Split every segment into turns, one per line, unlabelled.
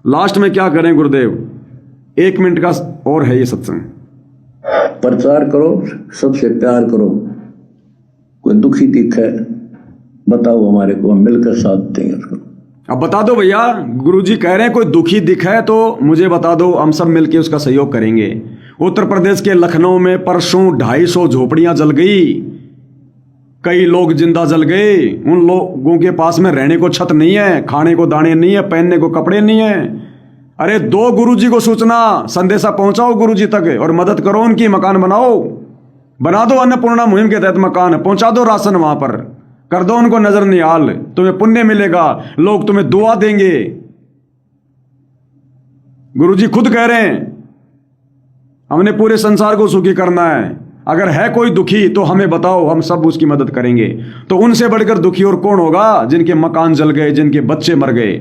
Last में क्या करें गुरुदेव, 1 मिनट का और है ये सत्संग।
प्रचार करो, सबसे प्यार करो। कोई दुखी दिखे बताओ हमारे को, हम मिलकर साथ देंगे उसको।
अब बता दो भैया, गुरुजी कह रहे हैं कोई दुखी दिखे तो मुझे बता दो, हम सब मिलके उसका सहयोग करेंगे। उत्तर प्रदेश के लखनऊ में परसों 250 झोपड़ियां जल गई, कई लोग जिंदा जल गए। उन लोगों के पास में रहने को छत नहीं है, खाने को दाने नहीं है, पहनने को कपड़े नहीं है। अरे दो गुरुजी को सूचना, संदेशा पहुंचाओ गुरुजी तक और मदद करो, उनकी मकान बनाओ, बना दो अन्नपूर्णा मुहिम के तहत मकान, पहुंचा दो राशन वहां पर, कर दो उनको नजर निहाल, तुम्हें पुण्य मिलेगा, लोग तुम्हें दुआ देंगे। गुरुजी खुद कह रहे हैं हमने पूरे संसार को सुखी करना है, अगर है कोई दुखी तो हमें बताओ, हम सब उसकी मदद करेंगे। तो उनसे बढ़कर दुखी और कौन होगा, जिनके मकान जल गए, जिनके बच्चे मर गए,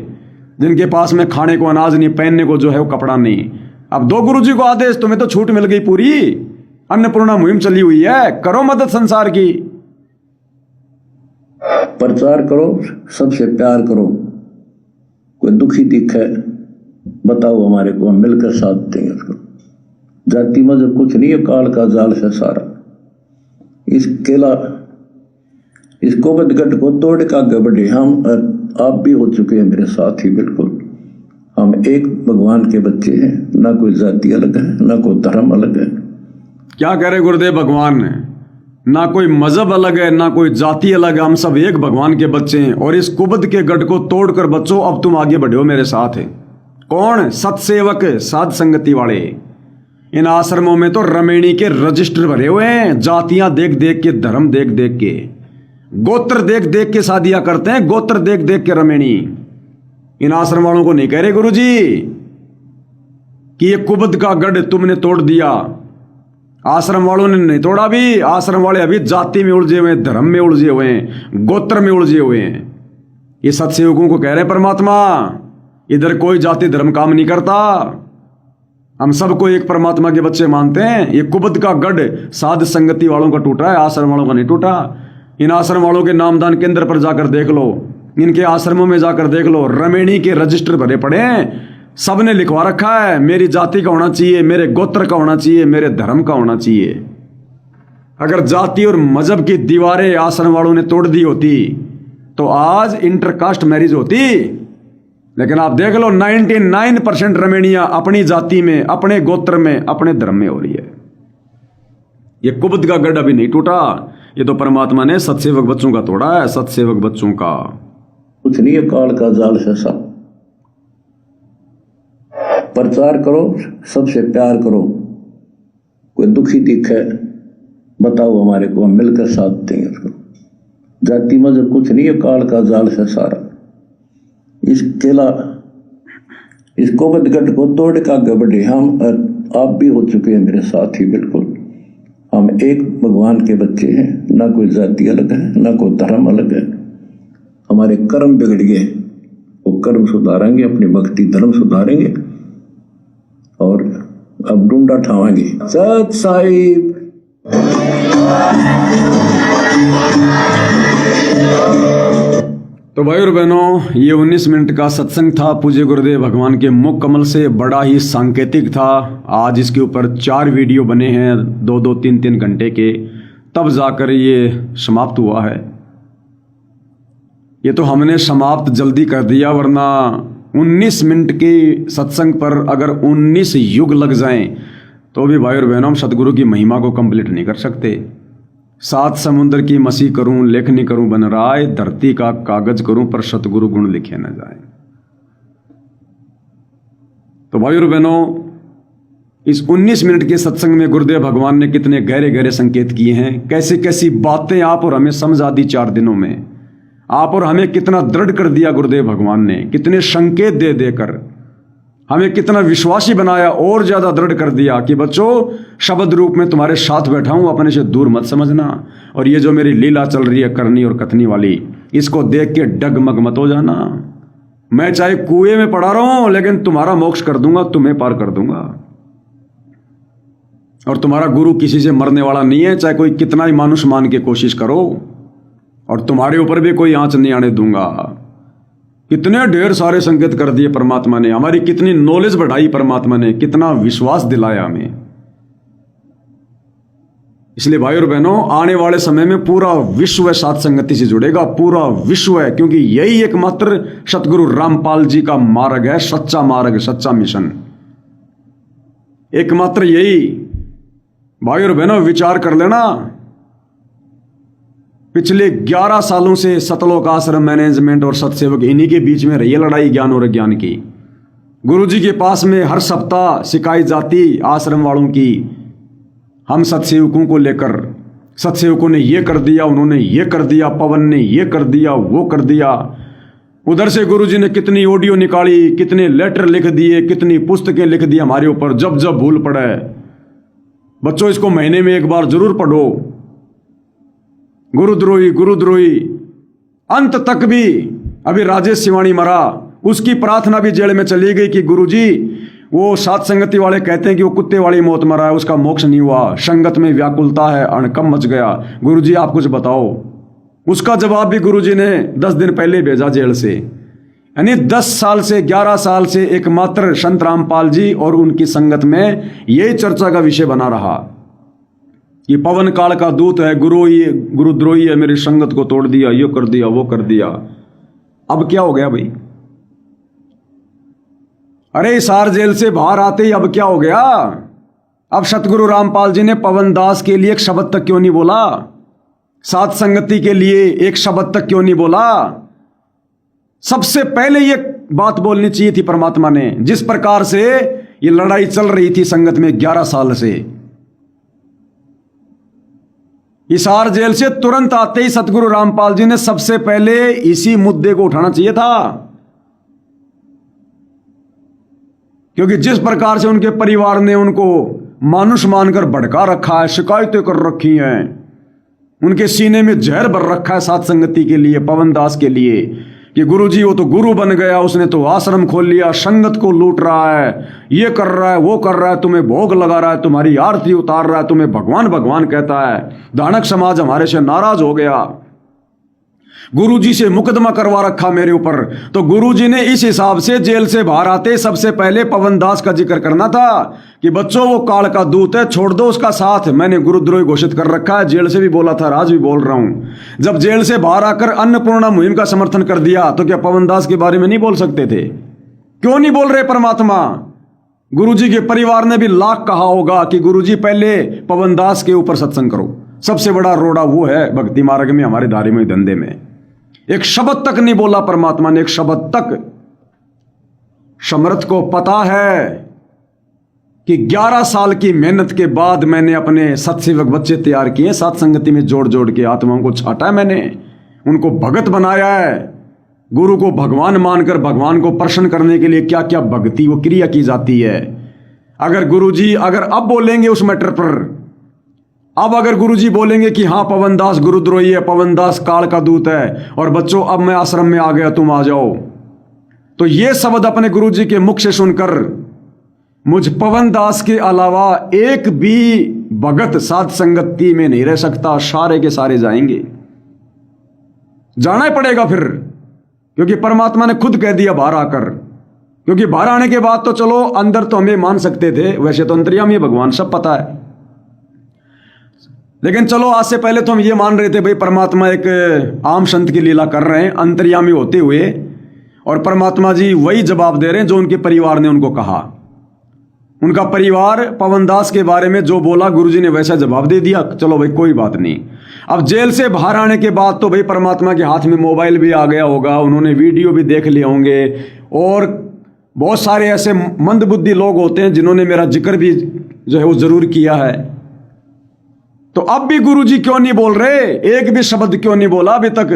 जिनके पास में खाने को अनाज नहीं, पहनने को जो है वो कपड़ा नहीं। अब दो गुरुजी को आदेश, तुम्हें तो छूट मिल गई पूरी, अन्नपूर्णा मुहिम चली हुई है, करो मदद संसार की।
प्रचार करो, सबसे प्यार करो। कोई दुखी दिखे बताओ हमारे को, हम मिलकर साथ देंगे उसको। जाति मजहब कुछ नहीं है, काल का जाल से सारा। इस केला, इस कोबदगढ़ को तोड़ के आगे बढ़े हम, आप भी हो चुके हैं मेरे साथ ही। बिल्कुल हम एक भगवान के बच्चे हैं, ना कोई जाति अलग है, ना कोई धर्म अलग है।
क्या कह रहे गुरुदेव भगवान ने, ना कोई मजहब अलग है, ना कोई जाति अलग है, हम सब एक भगवान के बच्चे हैं। और इस कुबद के गढ़ को तोड़कर बच्चों अब तुम आगे बढ़ो मेरे साथ है। कौन? सत्सेवक, साध संगति वाले। इन आश्रमों में तो रमेणी के रजिस्टर भरे हुए हैं, जातियां देख देख के, धर्म देख देख के, गोत्र देख देख के शादियां करते हैं, गोत्र देख देख के रमेणी। इन आश्रम वालों को नहीं कह रहे गुरुजी कि ये कुबद का गढ़ तुमने तोड़ दिया, आश्रम वालों ने नहीं तोड़ा। भी आश्रम वाले अभी जाति में उलझे हुए हैं, धर्म में उलझे हुए हैं, गोत्र में उलझे हुए हैं। ये सत्सेवकों को कह रहे परमात्मा, इधर कोई जाति धर्म काम नहीं करता, हम सबको एक परमात्मा के बच्चे मानते हैं। ये कुबद का गढ़ साध संगति वालों का टूटा है, आश्रम वालों का नहीं टूटा। इन आश्रम वालों के नामदान केंद्र पर जाकर देख लो, इनके आश्रमों में जाकर देख लो, रमेणी के रजिस्टर भरे पड़े हैं, सबने लिखवा रखा है मेरी जाति का होना चाहिए, मेरे गोत्र का होना चाहिए, मेरे धर्म का होना चाहिए। अगर जाति और मजहब की दीवारें आश्रम वालों ने तोड़ दी होती तो आज इंटरकास्ट मैरिज होती। लेकिन आप देख लो 99% रमेणियां अपनी जाति में, अपने गोत्र में, अपने धर्म में हो रही है। ये कुबद का गढ़ अभी नहीं टूटा, ये तो परमात्मा ने सत्सेवक बच्चों का तोड़ा है, सत्सेवक बच्चों का।
कुछ नहीं है, काल का जाल से सब। प्रचार करो, सबसे प्यार करो। कोई दुखी दिखे बताओ हमारे को, हम मिलकर साथ देंगे उसको। जाति मजहब कुछ नहीं है, काल का जाल से सारा। इस केला, इस कोबदगढ़ को तोड़ के आगे बढ़े हम, आप भी हो चुके हैं मेरे साथ ही। बिल्कुल हम एक भगवान के बच्चे हैं, ना कोई जाति अलग है, ना कोई धर्म अलग है। हमारे कर्म बिगड़ गए, वो कर्म सुधारेंगे, अपनी भक्ति धर्म सुधारेंगे और अब डूंडा ठावाएंगे। सत साहिब।
तो भाई और बहनों, ये 19 मिनट का सत्संग था पूज्य गुरुदेव भगवान के मुख कमल से, बड़ा ही सांकेतिक था। आज इसके ऊपर 4 वीडियो बने हैं 2-2, 3-3 घंटे के, तब जाकर ये समाप्त हुआ है। ये तो हमने समाप्त जल्दी कर दिया, वरना 19 मिनट के सत्संग पर अगर 19 युग लग जाएं तो भी भाई और बहनों हम सतगुरु की महिमा को कंप्लीट नहीं कर सकते। 7 समुद्र की मसी करूं, लेखनी करूं बन राय, धरती का कागज करूं पर सतगुरु गुण लिखे न जाए। तो भाई और बहनों, इस 19 मिनट के सत्संग में गुरुदेव भगवान ने कितने गहरे गहरे संकेत किए हैं, कैसी कैसी बातें आप और हमें समझा दी 4 दिनों में। आप और हमें कितना दृढ़ कर दिया गुरुदेव भगवान ने, कितने संकेत दे देकर हमें कितना विश्वासी बनाया और ज्यादा दृढ़ कर दिया कि बच्चों, शब्द रूप में तुम्हारे साथ बैठा हूं, अपने से दूर मत समझना। और ये जो मेरी लीला चल रही है करनी और कथनी वाली, इसको देख के डगमग मत हो जाना। मैं चाहे कुएं में पड़ा रहा हूं, लेकिन तुम्हारा मोक्ष कर दूंगा, तुम्हें पार कर दूंगा। और तुम्हारा गुरु किसी से मरने वाला नहीं है, चाहे कोई कितना ही मानुष मान के कोशिश करो, और तुम्हारे ऊपर भी कोई आंच नहीं आने दूंगा। कितने ढेर सारे संकेत कर दिए परमात्मा ने, हमारी कितनी नॉलेज बढ़ाई परमात्मा ने, कितना विश्वास दिलाया हमें। इसलिए भाई और बहनों, आने वाले समय में पूरा विश्व सात संगति से जुड़ेगा, पूरा विश्व है, क्योंकि यही एकमात्र सतगुरु रामपाल जी का मार्ग है, सच्चा मार्ग, सच्चा मिशन, एकमात्र यही। भाई और बहनों, विचार कर लेना, पिछले 11 सालों से सतलोक आश्रम मैनेजमेंट और सत्सेवक इन्हीं के बीच में रही है लड़ाई ज्ञान और अज्ञान की। गुरुजी के पास में हर सप्ताह शिकायत जाती आश्रम वालों की, हम सत्सेवकों को लेकर, सत्सेवकों ने ये कर दिया, उन्होंने ये कर दिया, पवन ने ये कर दिया, वो कर दिया। उधर से गुरुजी ने कितनी ऑडियो निकाली, कितने लेटर लिख दिए, कितनी पुस्तकें लिख दी हमारे ऊपर, जब जब भूल पड़े। बच्चों, इसको महीने में एक बार जरूर पढ़ो। गुरुद्रोही गुरुद्रोही, अंत तक भी। अभी राजेश सिवानी मरा, उसकी प्रार्थना भी जेल में चली गई कि गुरुजी, वो सात संगति वाले कहते हैं कि वो कुत्ते वाली मौत मरा है, उसका मोक्ष नहीं हुआ, संगत में व्याकुलता है, अणकम मच गया, गुरुजी आप कुछ बताओ। उसका जवाब भी गुरुजी ने 10 दिन पहले भेजा जेल से। यानी 10 साल से, 11 साल से एकमात्र संत रामपाल जी और उनकी संगत में यही चर्चा का विषय बना रहा कि पवन काल का दूत है, गुरुद्रोही है, मेरी संगत को तोड़ दिया, ये कर दिया, वो कर दिया। अब क्या हो गया भाई? अरे हिसार जेल से बाहर आते ही अब क्या हो गया? अब सतगुरु रामपाल जी ने पवन दास के लिए एक शब्द तक क्यों नहीं बोला? सात संगति के लिए एक शब्द तक क्यों नहीं बोला? सबसे पहले ये बात बोलनी चाहिए थी परमात्मा ने। जिस प्रकार से ये लड़ाई चल रही थी संगत में 11 साल से, हिसार जेल से तुरंत आते ही सतगुरु रामपाल जी ने सबसे पहले इसी मुद्दे को उठाना चाहिए था, क्योंकि जिस प्रकार से उनके परिवार ने उनको मानुष मानकर भड़का रखा है, शिकायतें कर रखी हैं, उनके सीने में जहर भर रखा है सात संगति के लिए, पवन दास के लिए, कि गुरुजी वो तो गुरु बन गया, उसने तो आश्रम खोल लिया, संगत को लूट रहा है, ये कर रहा है, वो कर रहा है, तुम्हें भोग लगा रहा है, तुम्हारी आरती उतार रहा है, तुम्हें भगवान भगवान कहता है। दानक समाज हमारे से नाराज हो गया, गुरुजी से मुकदमा करवा रखा मेरे ऊपर। तो गुरुजी ने इस हिसाब से जेल से बाहर आते सबसे पहले पवन दास का जिक्र करना था कि बच्चों, वो काल का दूत है, छोड़ दो उसका साथ। मैंने गुरुद्रोही घोषित कर रखा है, जेल से भी बोला था, आज भी बोल रहा हूं। जब जेल से बाहर आकर अन्नपूर्णा मुहिम का समर्थन कर दिया, तो क्या पवन दास के बारे में नहीं बोल सकते थे? क्यों नहीं बोल रहे परमात्मा? गुरुजी के परिवार ने भी लाख कहा होगा कि गुरुजी पहले पवन दास के ऊपर सत्संग करो। सबसे बड़ा रोड़ा वो है भक्ति मार्ग में, हमारे धार्मिक धंधे में। एक शब्द तक नहीं बोला परमात्मा ने, एक शब्द तक। समर्थ को पता है कि 11 साल की मेहनत के बाद मैंने अपने सत्सेवक बच्चे तैयार किए, सात संगति में जोड़ जोड़ के आत्माओं को छाटा है मैंने, उनको भगत बनाया है। गुरु को भगवान मानकर भगवान को प्रसन्न करने के लिए क्या क्या भक्ति वो क्रिया की जाती है। अगर गुरुजी अगर अब बोलेंगे उस मैटर पर, अब अगर गुरुजी बोलेंगे कि हाँ पवन दास गुरुद्रोही है, पवन दास काल का दूत है, और बच्चों अब मैं आश्रम में आ गया, तुम आ जाओ, तो ये शब्द अपने गुरुजी के मुख से सुनकर मुझ पवन दास के अलावा एक भी भगत साध संगति में नहीं रह सकता। सारे के सारे जाएंगे, जाना ही पड़ेगा फिर, क्योंकि परमात्मा ने खुद कह दिया बाहर आकर। क्योंकि बाहर आने के बाद तो चलो अंदर तो हमें मान सकते थे, वैसे तो अंतर्यामी भगवान, सब पता है, लेकिन चलो आज से पहले तो हम ये मान रहे थे भाई परमात्मा एक आम संत की लीला कर रहे हैं अंतर्यामी होते हुए, और परमात्मा जी वही जवाब दे रहे हैं जो उनके परिवार ने उनको कहा। उनका परिवार पवन दास के बारे में जो बोला गुरुजी ने वैसा जवाब दे दिया, चलो भाई कोई बात नहीं। अब जेल से बाहर आने के बाद तो भाई परमात्मा के हाथ में मोबाइल भी आ गया होगा, उन्होंने वीडियो भी देख लिए होंगे, और बहुत सारे ऐसे मंदबुद्धि लोग होते हैं जिन्होंने मेरा जिक्र भी जो है वो जरूर किया है। तो अब भी गुरुजी क्यों नहीं बोल रहे? एक भी शब्द क्यों नहीं बोला अभी तक?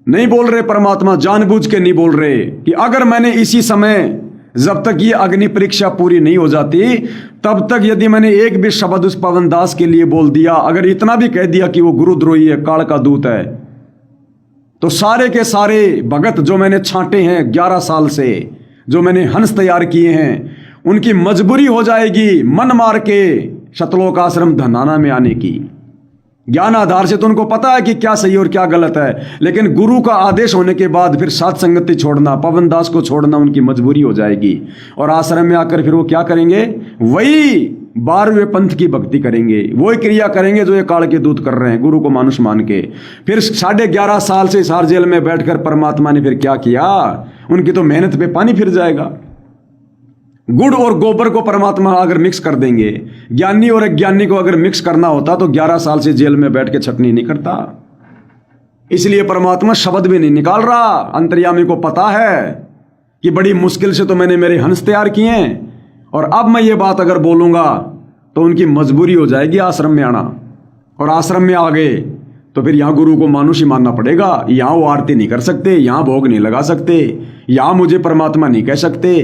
नहीं बोल रहे परमात्मा, जानबूझ के नहीं बोल रहे कि अगर मैंने इसी समय, जब तक ये अग्नि परीक्षा पूरी नहीं हो जाती, तब तक यदि मैंने एक भी शब्द उस पवन दास के लिए बोल दिया, अगर इतना भी कह दिया कि वो गुरुद्रोही है, काल का दूत है, तो सारे के सारे भगत जो मैंने छांटे हैं 11 साल से, जो मैंने हंस तैयार किए हैं, उनकी मजबूरी हो जाएगी मन मार के सतलोक आश्रम धनाना में आने की। ज्ञान आधार से तो उनको पता है कि क्या सही और क्या गलत है, लेकिन गुरु का आदेश होने के बाद फिर साथ संगति छोड़ना, पवन दास को छोड़ना उनकी मजबूरी हो जाएगी। और आश्रम में आकर फिर वो क्या करेंगे? वही 12वें पंथ की भक्ति करेंगे, वही क्रिया करेंगे जो ये काल के दूत कर रहे हैं, गुरु को मानुष मान के। फिर 11.5 साल से हिसार जेल में बैठकर परमात्मा ने फिर क्या किया? उनकी तो मेहनत पे पानी फिर जाएगा। गुड़ और गोबर को परमात्मा अगर मिक्स कर देंगे, ज्ञानी और अज्ञानी को अगर मिक्स करना होता तो 11 साल से जेल में बैठ के छटनी नहीं करता। इसलिए परमात्मा शब्द भी नहीं निकाल रहा। अंतर्यामी को पता है कि बड़ी मुश्किल से तो मैंने मेरे हंस तैयार किए हैं, और अब मैं ये बात अगर बोलूंगा तो उनकी मजबूरी हो जाएगी आश्रम में आना। और आश्रम में आ गए तो फिर यहां गुरु को मानुष ही मानना पड़ेगा। यहां वो आरती नहीं कर सकते, यहां भोग नहीं लगा सकते, यहां मुझे परमात्मा नहीं कह सकते,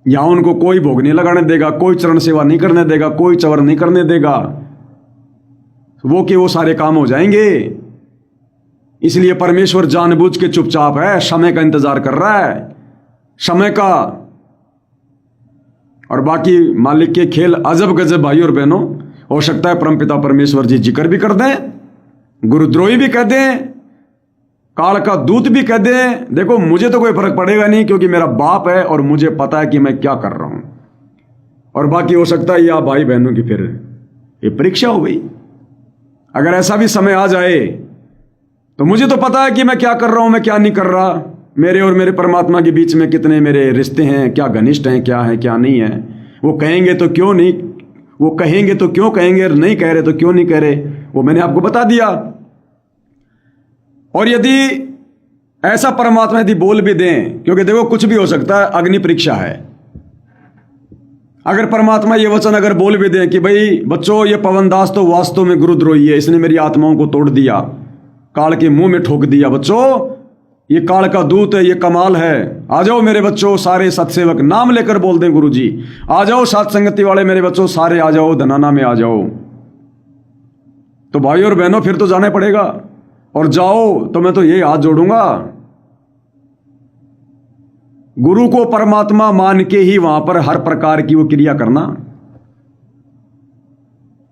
यहां उनको कोई भोग नहीं लगाने देगा, कोई चरण सेवा नहीं करने देगा, कोई चवर नहीं करने देगा। वो के वो सारे काम हो जाएंगे। इसलिए परमेश्वर जानबूझ के चुपचाप है, समय का इंतजार कर रहा है, समय का। और बाकी मालिक के खेल अजब गजब भाई और बहनों। हो सकता है परमपिता परमेश्वर जी जिक्र भी कर दें, गुरुद्रोही भी कह दें, काल का दूत भी कह दें। देखो मुझे तो कोई फर्क पड़ेगा नहीं, क्योंकि मेरा बाप है और मुझे पता है कि मैं क्या कर रहा हूं। और बाकी हो सकता है या भाई बहनों की फिर ये परीक्षा हो गई। अगर ऐसा भी समय आ जाए तो मुझे तो पता है कि मैं क्या कर रहा हूं, मैं क्या नहीं कर रहा। मेरे और मेरे परमात्मा के बीच में कितने मेरे रिश्ते हैं, क्या घनिष्ठ हैं, क्या है क्या नहीं है। वो कहेंगे तो क्यों नहीं, वो कहेंगे तो क्यों कहेंगे, नहीं कह रहे तो क्यों नहीं कह रहे, वो मैंने आपको बता दिया। और यदि ऐसा परमात्मा यदि बोल भी दें, क्योंकि देखो कुछ भी हो सकता है, अग्नि परीक्षा है। अगर परमात्मा ये वचन अगर बोल भी दें कि भाई बच्चों ये पवन दास तो वास्तव में गुरुद्रोही है, इसने मेरी आत्माओं को तोड़ दिया, काल के मुंह में ठोक दिया, बच्चों ये काल का दूत है, ये कमाल है, आ जाओ मेरे बच्चों सारे सत्सेवक, नाम लेकर बोल दें गुरु जी, आ जाओ साथ संगति वाले मेरे बच्चों सारे आ जाओ, धनाना में आ जाओ, तो भाई और बहनों फिर तो जाना पड़ेगा। और जाओ तो मैं तो यही हाथ जोड़ूंगा, गुरु को परमात्मा मान के ही वहां पर हर प्रकार की वो क्रिया करना।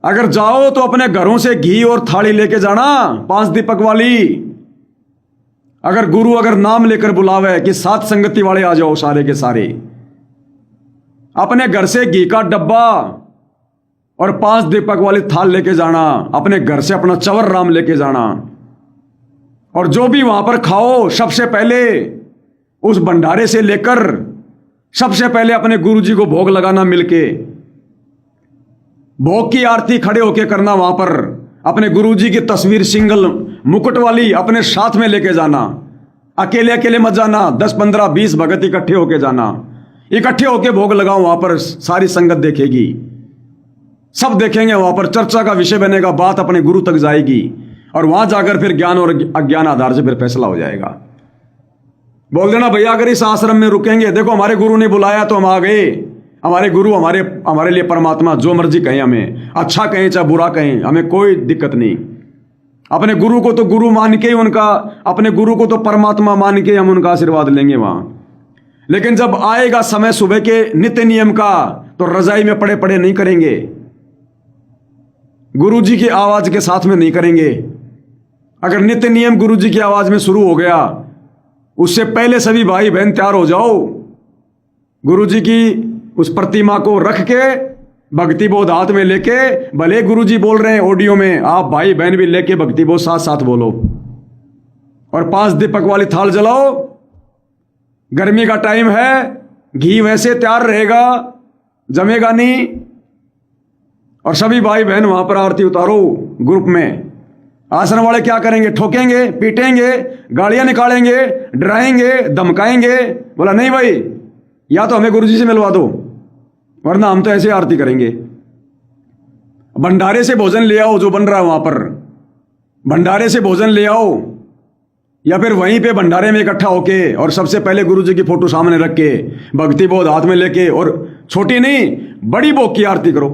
अगर जाओ तो अपने घरों से घी और थाली लेके जाना 5 दीपक वाली। अगर गुरु अगर नाम लेकर बुलावे कि साथ संगति वाले आ जाओ सारे के सारे, अपने घर से घी का डब्बा और 5 दीपक वाली थाल लेके जाना, अपने घर से अपना चवर राम लेके जाना, और जो भी वहां पर खाओ सबसे पहले उस भंडारे से लेकर सबसे पहले अपने गुरु जी को भोग लगाना मिलके, भोग की आरती खड़े होके करना, वहां पर अपने गुरु जी की तस्वीर सिंगल मुकुट वाली अपने साथ में लेके जाना, अकेले अकेले मत जाना, 10 15 20 भगत इकट्ठे होके जाना, इकट्ठे होके भोग लगाओ, वहां पर सारी संगत देखेगी, सब देखेंगे, वहां पर चर्चा का विषय बनेगा, बात अपने गुरु तक जाएगी, और वहां जाकर फिर ज्ञान और अज्ञान आधार से फिर फैसला हो जाएगा। बोल देना भैया अगर इस आश्रम में रुकेंगे, देखो हमारे गुरु ने बुलाया तो हम आ गए, हमारे गुरु हमारे लिए परमात्मा, जो मर्जी कहें, हमें अच्छा कहें चाहे बुरा कहें, हमें कोई दिक्कत नहीं। अपने गुरु को तो गुरु मान के ही उनका, अपने गुरु को तो परमात्मा मान के हम उनका आशीर्वाद लेंगे वहां। लेकिन जब आएगा समय सुबह के नित्य नियम का, तो रजाई में पड़े पड़े नहीं करेंगे, गुरु जी की आवाज के साथ में नहीं करेंगे। अगर नित्य नियम गुरु जी की आवाज में शुरू हो गया, उससे पहले सभी भाई बहन तैयार हो जाओ, गुरु जी की उस प्रतिमा को रख के भक्ति बोध हाथ में लेके, भले गुरु जी बोल रहे हैं ऑडियो में, आप भाई बहन भी लेके भक्ति बोध साथ साथ बोलो, और 5 दीपक वाली थाल जलाओ। गर्मी का टाइम है, घी वैसे तैयार रहेगा, जमेगा नहीं, और सभी भाई बहन वहां पर आरती उतारो ग्रुप में। आश्रम वाले क्या करेंगे? ठोकेंगे, पीटेंगे, गालियां निकालेंगे, डराएंगे, धमकाएंगे। बोला नहीं भाई, या तो हमें गुरुजी से मिलवा दो, वरना हम तो ऐसे आरती करेंगे। भंडारे से भोजन ले आओ, जो बन रहा है वहां पर भंडारे से भोजन ले आओ, या फिर वहीं पे भंडारे में इकट्ठा होके, और सबसे पहले गुरुजी की फोटो सामने रख के भक्ति बोध हाथ में लेके, और छोटी नहीं बड़ी भोग की आरती करो,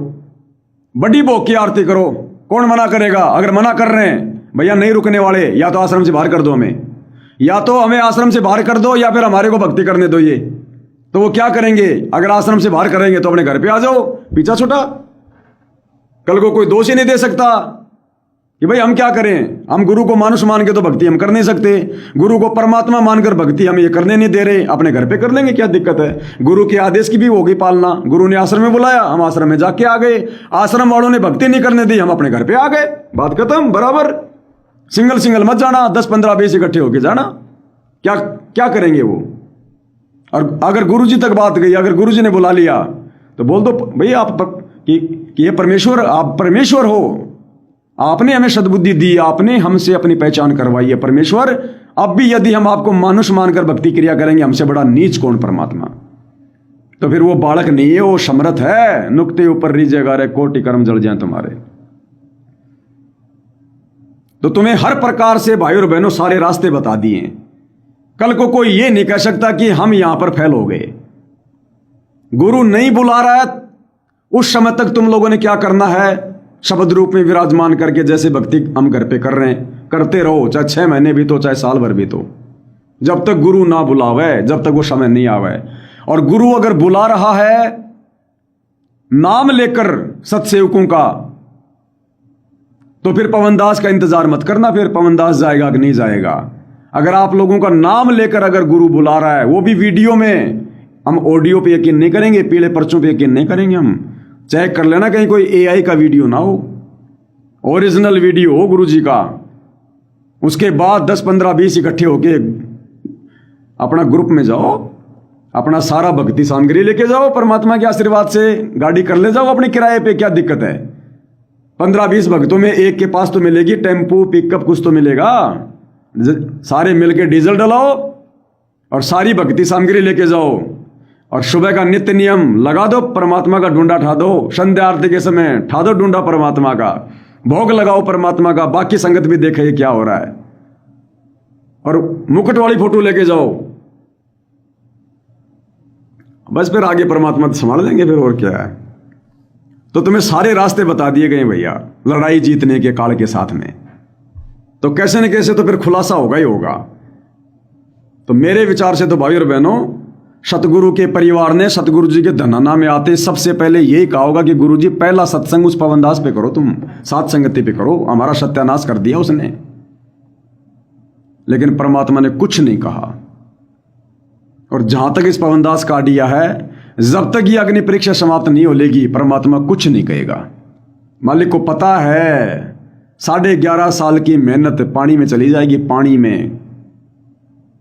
बड़ी भोग की आरती करो। कौन मना करेगा? अगर मना कर रहे हैं भैया नहीं रुकने वाले, या तो आश्रम से बाहर कर दो हमें, या तो हमें आश्रम से बाहर कर दो, या फिर हमारे को भक्ति करने दो। ये तो वो क्या करेंगे? अगर आश्रम से बाहर करेंगे तो अपने घर पे आ जाओ, पीछा छुटा, कल को कोई दोष ही नहीं दे सकता। कि भाई हम क्या करें, हम गुरु को मानुष मान के तो भक्ति हम कर नहीं सकते, गुरु को परमात्मा मानकर भक्ति हम ये करने नहीं दे रहे, अपने घर पे कर लेंगे, क्या दिक्कत है। गुरु के आदेश की भी होगी पालना। गुरु ने आश्रम में बुलाया, हम आश्रम में जाके आ गए, आश्रम वालों ने भक्ति नहीं करने दी, हम अपने घर पे आ गए, बात खत्म। बराबर सिंगल सिंगल मत जाना, 10 15 20 इकट्ठे होके जाना, क्या क्या करेंगे वो। और अगर गुरु जी तक बात गई, अगर गुरु जी ने बुला लिया तो बोल दो भाई आप कि ये परमेश्वर, आप परमेश्वर हो, आपने हमें सद्बुद्धि दी, आपने हमसे अपनी पहचान करवाई है परमेश्वर। अब भी यदि हम आपको मानुष मानकर भक्ति क्रिया करेंगे, हमसे बड़ा नीच कौन परमात्मा। तो फिर वो बालक नहीं है, वो समर्थ है। नुक्ते ऊपर रीजेगा रे, कोटि कर्म जल जाए तुम्हारे। तो तुम्हें हर प्रकार से भाई और बहनों सारे रास्ते बता दिए। कल को कोई ये नहीं कह सकता कि हम यहां पर फेल हो गए। गुरु नहीं बुला रहा है, उस समय तक तुम लोगों ने क्या करना है, शब्द रूप में विराजमान करके जैसे भक्ति हम घर पे कर रहे हैं करते रहो, चाहे 6 महीने भी तो, चाहे साल भर भी तो, जब तक गुरु ना बुलावे, जब तक वो समय नहीं आवे। और गुरु अगर बुला रहा है नाम लेकर सत्सेवकों का, तो फिर पवनदास का इंतजार मत करना, फिर पवनदास जाएगा कि नहीं जाएगा। अगर आप लोगों का नाम लेकर अगर गुरु बुला रहा है, वो भी वीडियो में, हम ऑडियो पे यकीन नहीं करेंगे, पीले पर्चों पे यकीन नहीं करेंगे, हम चेक कर लेना कहीं कोई एआई का वीडियो ना हो, ओरिजिनल वीडियो हो गुरु जी का। उसके बाद 10 15 20 इकट्ठे होके अपना ग्रुप में जाओ, अपना सारा भक्ति सामग्री लेके जाओ, परमात्मा के आशीर्वाद से गाड़ी कर ले जाओ अपने किराए पे, क्या दिक्कत है। 15 20 भक्तों में एक के पास तो मिलेगी टेम्पू पिकअप, कुछ तो मिलेगा। सारे मिलके डीजल डलाओ और सारी भक्ति सामग्री लेके जाओ, और सुबह का नित्य नियम लगा दो, परमात्मा का डूंडा ठा दो, संध्या आरती के समय ठा दो डूंडा परमात्मा का, भोग लगाओ परमात्मा का, बाकी संगत भी देखे ये क्या हो रहा है, और मुकुट वाली फोटो लेके जाओ। बस फिर आगे परमात्मा संभाल लेंगे, फिर और क्या है। तो तुम्हें सारे रास्ते बता दिए गए भैया लड़ाई जीतने के काल के साथ में। तो कैसे न कैसे तो फिर खुलासा होगा ही होगा। तो मेरे विचार से तो भाई और बहनों, सतगुरु के परिवार ने सतगुरु जी के धनाना में आते सबसे पहले यही कहा होगा कि गुरु जी पहला सत्संग उस पवनदास पे करो, तुम सात संगति पे करो, हमारा सत्यानाश कर दिया उसने। लेकिन परमात्मा ने कुछ नहीं कहा। और जहां तक इस पवनदास का आइडिया है, जब तक ये अग्नि परीक्षा समाप्त नहीं हो लेगी, परमात्मा कुछ नहीं कहेगा। मालिक को पता है 11.5 साल की मेहनत पानी में चली जाएगी, पानी में।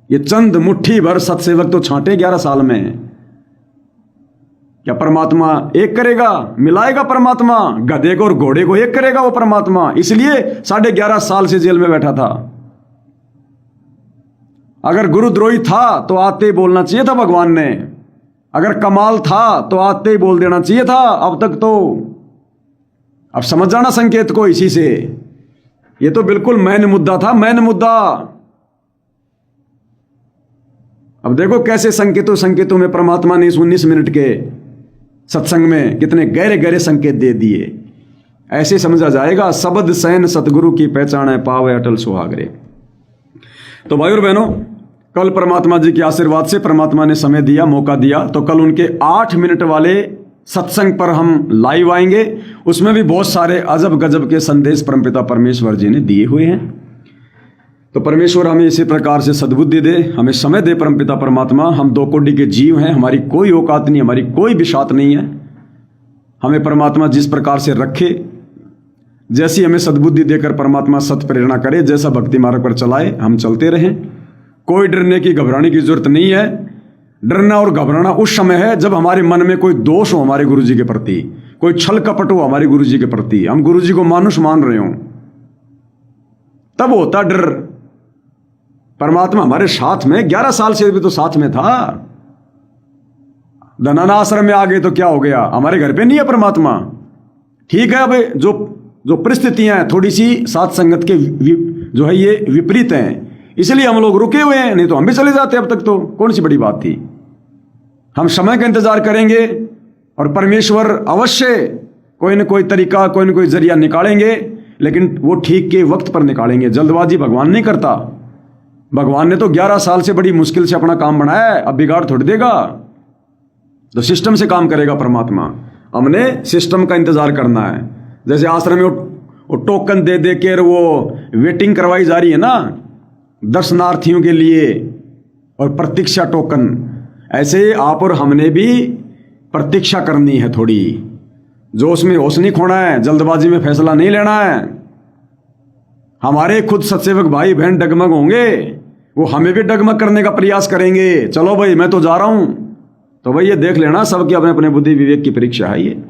ये चंद मुट्ठी भर सत्सेवक तो छांटे 11 साल में। क्या परमात्मा एक करेगा, मिलाएगा परमात्मा गधे को और घोड़े को एक करेगा वो परमात्मा। इसलिए 11.5 साल से जेल में बैठा था। अगर गुरुद्रोही था तो आते ही बोलना चाहिए था भगवान ने, अगर कमाल था तो आते ही बोल देना चाहिए था। अब तक तो, अब समझ जाना संकेत को इसी से। ये तो बिल्कुल मैन मुद्दा था, मैन मुद्दा। अब देखो कैसे संकेतों में परमात्मा ने 19 मिनट के सत्संग में कितने गहरे गहरे संकेत दे दिए। ऐसे समझा जाएगा शब्द सैन सतगुरु की पहचान है, पावे अटल सुहागरे। तो भाई और बहनों, कल परमात्मा जी के आशीर्वाद से परमात्मा ने समय दिया, मौका दिया, तो कल उनके 8 मिनट वाले सत्संग पर हम लाइव आएंगे। उसमें भी बहुत सारे अजब गजब के संदेश परमपिता परमेश्वर जी ने दिए हुए हैं। तो परमेश्वर हमें इसी प्रकार से सद्बुद्धि दे, हमें समय दे परमपिता परमात्मा। हम 2 कोटि के जीव हैं, हमारी कोई औकात नहीं, हमारी कोई विशात नहीं है। हमें परमात्मा जिस प्रकार से रखे, जैसी हमें सद्बुद्धि देकर परमात्मा सत प्रेरणा करे, जैसा भक्ति मार्ग पर चलाए, हम चलते रहें। कोई डरने की घबराने की जरूरत नहीं है। डरना और घबराना उस समय है जब हमारे मन में कोई दोष हो हमारे गुरु जी के प्रति, कोई छल कपट हो हमारे गुरु जी के प्रति, हम गुरु जी को मानुष मान रहे हो, तब होता डर। परमात्मा हमारे साथ में 11 साल से भी तो साथ में था। धनाना आश्रम में आ गए तो क्या हो गया, हमारे घर पे नहीं है परमात्मा। ठीक है, अब जो परिस्थितियां हैं थोड़ी सी साथ संगत के जो है ये विपरीत हैं, इसलिए हम लोग रुके हुए हैं, नहीं तो हम भी चले जाते। अब तक तो कौन सी बड़ी बात थी। हम समय का इंतजार करेंगे और परमेश्वर अवश्य कोई न कोई तरीका, कोई न कोई जरिया निकालेंगे, लेकिन वो ठीक के वक्त पर निकालेंगे। जल्दबाजी भगवान नहीं करता। भगवान ने तो 11 साल से बड़ी मुश्किल से अपना काम बनाया है, अब बिगाड़ थोड़ी देगा। तो सिस्टम से काम करेगा परमात्मा। हमने सिस्टम का इंतजार करना है। जैसे आश्रम में वो टोकन दे दे के वो वेटिंग करवाई जा रही है ना दर्शनार्थियों के लिए, और प्रतीक्षा टोकन, ऐसे आप और हमने भी प्रतीक्षा करनी है थोड़ी। जोश में होश नहीं खोना है, जल्दबाजी में फैसला नहीं लेना है। हमारे खुद सत्सेवक भाई बहन डगमग होंगे, वो हमें भी डगमग करने का प्रयास करेंगे। चलो भाई मैं तो जा रहा हूं, तो भाई ये देख लेना सबके अपने अपने बुद्धि विवेक की परीक्षा है ये।